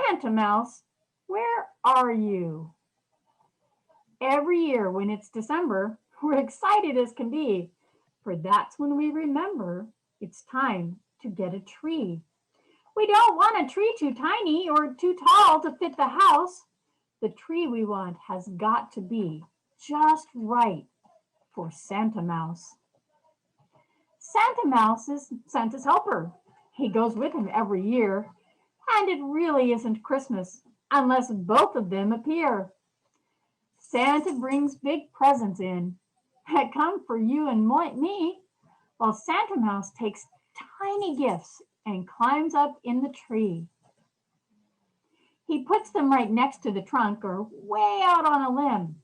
Santa Mouse, where are you? Every year when it's December, we're excited as can be, for that's when we remember it's time to get a tree. We don't want a tree too tiny or too tall to fit the house. The tree we want has got to be just right for Santa Mouse. Santa Mouse is Santa's helper. He goes with him every year, and it really isn't Christmas unless both of them appear. Santa brings big presents in that come for you and me, while Santa Mouse takes tiny gifts and climbs up in the tree. He puts them right next to the trunk or way out on a limb.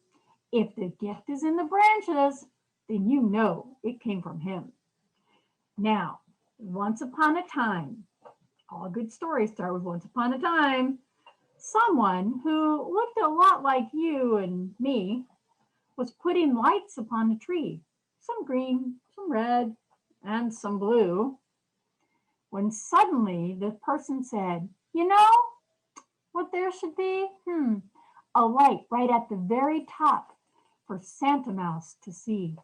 If the gift is in the branches, then you know it came from him. Now, once upon a time, all good stories start with once upon a time, someone who looked a lot like you and me was putting lights upon a tree, some green, some red, and some blue, when suddenly the person said, you know what there should be? A light right at the very top for Santa Mouse to see.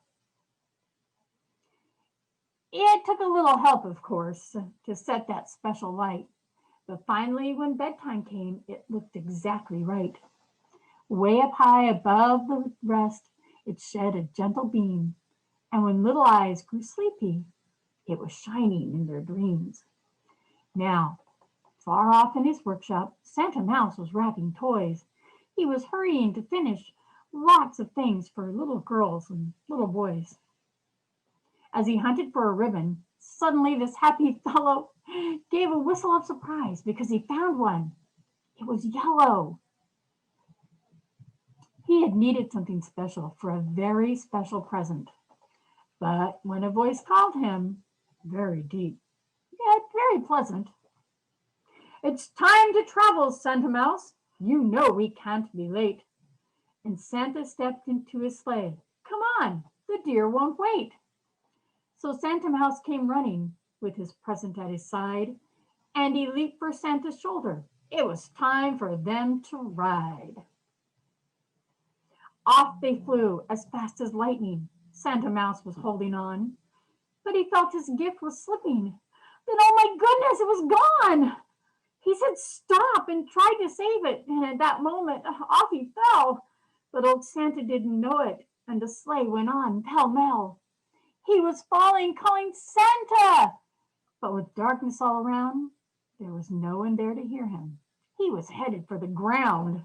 It took a little help, of course, to set that special light, but finally, when bedtime came, it looked exactly right. Way up high above the rest, it shed a gentle beam, and when Little Eyes grew sleepy, it was shining in their dreams. Now, far off in his workshop, Santa Mouse was wrapping toys. He was hurrying to finish lots of things for little girls and little boys. As he hunted for a ribbon, suddenly this happy fellow gave a whistle of surprise because he found one. It was yellow. He had needed something special for a very special present. But when a voice called him, very deep, yet very pleasant, it's time to travel, Santa Mouse. You know we can't be late. And Santa stepped into his sleigh. Come on, the deer won't wait. So Santa Mouse came running with his present at his side, and he leaped for Santa's shoulder. It was time for them to ride. Off they flew as fast as lightning. Santa Mouse was holding on, but he felt his gift was slipping. Then, oh my goodness, it was gone. He said stop and tried to save it, and at that moment off he fell. But old Santa didn't know it, and the sleigh went on pell-mell. He was falling, calling Santa, but with darkness all around, there was no one there to hear him. He was headed for the ground.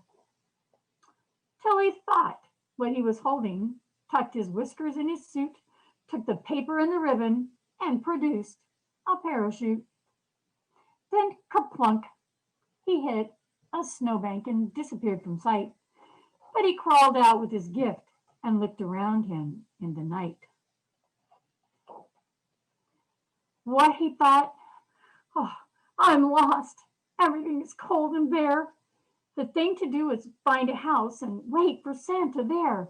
Till he thought what he was holding, tucked his whiskers in his suit, took the paper and the ribbon, and produced a parachute. Then kerplunk, he hit a snowbank and disappeared from sight. But he crawled out with his gift and looked around him in the night. What he thought? Oh, I'm lost. Everything is cold and bare. The thing to do is find a house and wait for Santa there.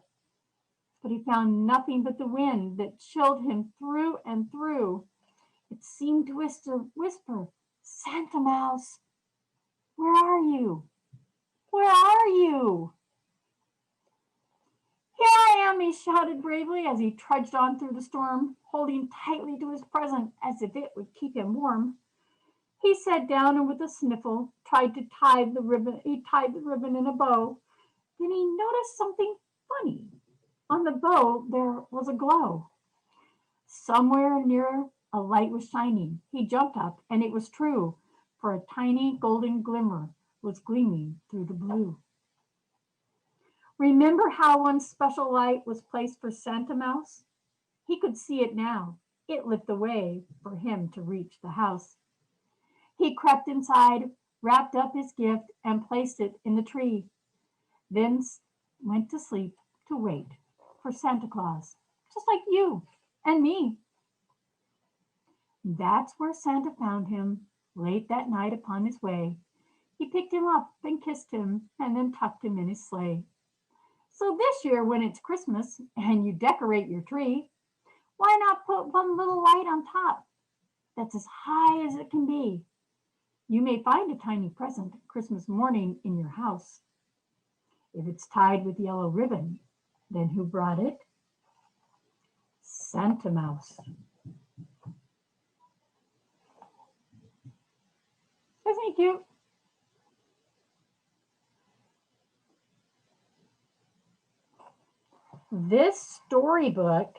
But he found nothing but the wind that chilled him through and through. It seemed to whisper, Santa Mouse, where are you? Where are you? Here I am, he shouted bravely as he trudged on through the storm, holding tightly to his present as if it would keep him warm. He sat down and with a sniffle tried to tie the ribbon. He tied the ribbon in a bow. Then he noticed something funny. On the bow there was a glow. Somewhere near a light was shining. He jumped up, and it was true, for a tiny golden glimmer was gleaming through the blue. Remember how one special light was placed for Santa Mouse? He could see it now. It lit the way for him to reach the house. He crept inside, wrapped up his gift, and placed it in the tree. Then went to sleep to wait for Santa Claus, just like you and me. That's where Santa found him late that night upon his way. He picked him up and kissed him and then tucked him in his sleigh. So this year, when it's Christmas and you decorate your tree, why not put one little light on top that's as high as it can be? You may find a tiny present Christmas morning in your house. If it's tied with yellow ribbon, then who brought it? Santa Mouse. Isn't he cute? This storybook